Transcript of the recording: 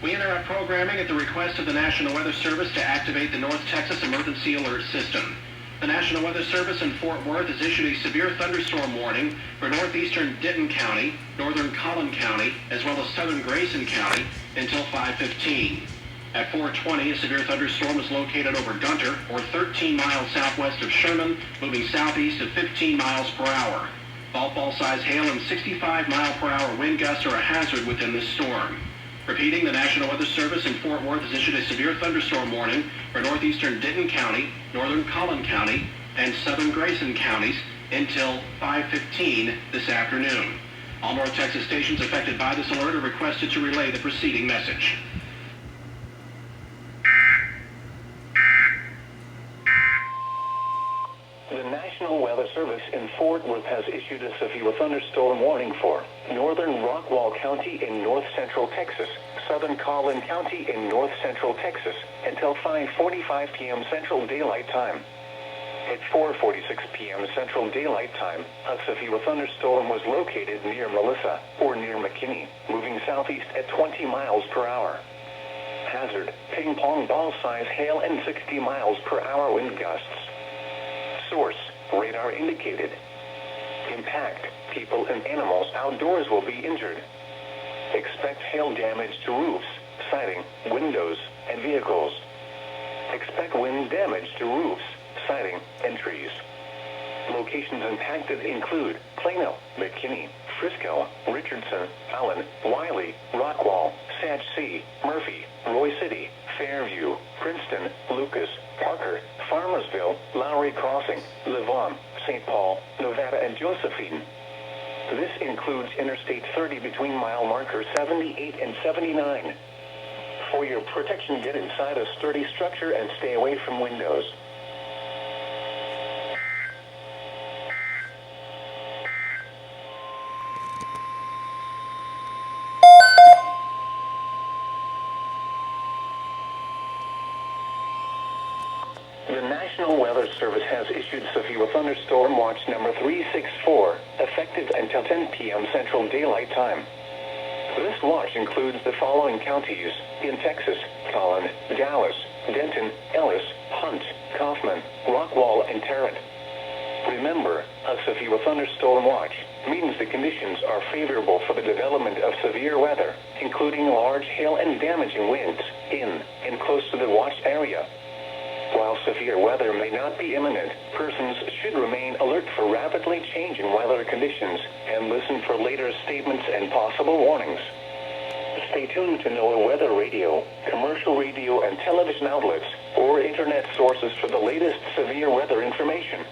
We interrupt programming at the request of the National Weather Service to activate the North Texas Emergency Alert System. The National Weather Service in Fort Worth has issued a severe thunderstorm warning for northeastern Denton County, northern Collin County, as well as southern Grayson County until 5:15. At 4:20, a severe thunderstorm is located over Gunter, or 13 miles southwest of Sherman, moving southeast at 15 miles per hour. Ball-size hail and 65-mile-per-hour wind gusts are a hazard within this storm. Repeating, the National Weather Service in Fort Worth has issued a severe thunderstorm warning for northeastern Denton County, northern Collin County, and southern Grayson counties until 5:15 this afternoon. All North Texas stations affected by this alert are requested to relay the preceding message. The National Weather Service in Fort Worth has issued a severe thunderstorm warning for northern Rockwall County in north central Texas, southern Collin County in north central Texas, until 5:45 p.m. Central Daylight Time. At 4:46 p.m. Central Daylight Time, a severe thunderstorm was located near Melissa, or near McKinney, moving southeast at 20 miles per hour. Hazard, ping-pong ball-size hail and 60 miles per hour wind gusts. Source, radar indicated. Impact, people and animals outdoors will be injured. Expect hail damage to roofs, siding, windows, and vehicles. Expect wind damage to roofs, siding, and trees. Locations impacted include Plano, McKinney, Frisco, Richardson, Allen, Wiley, Rockwall, Satch C, Murphy, Roy City, Fairview, Princeton, Lucas, Parker, Farmersville, Lowry Crossing, Levon, St. Paul, Nevada, and Josephine. This includes Interstate 30 between mile markers 78 and 79. For your protection, get inside a sturdy structure and stay away from windows. The National Weather Service has issued severe thunderstorm watch number 364, effective until 10 p.m. Central Daylight Time. This watch includes the following counties in Texas: Collin, Dallas, Denton, Ellis, Hunt, Kaufman, Rockwall, and Tarrant. Remember, a severe thunderstorm watch means the conditions are favorable for the development of severe weather, including large hail and damaging winds in and close to the watch area. While severe weather may not be imminent, persons should remain alert for rapidly changing weather conditions and listen for later statements and possible warnings. Stay tuned to NOAA weather radio, commercial radio and television outlets, or internet sources for the latest severe weather information.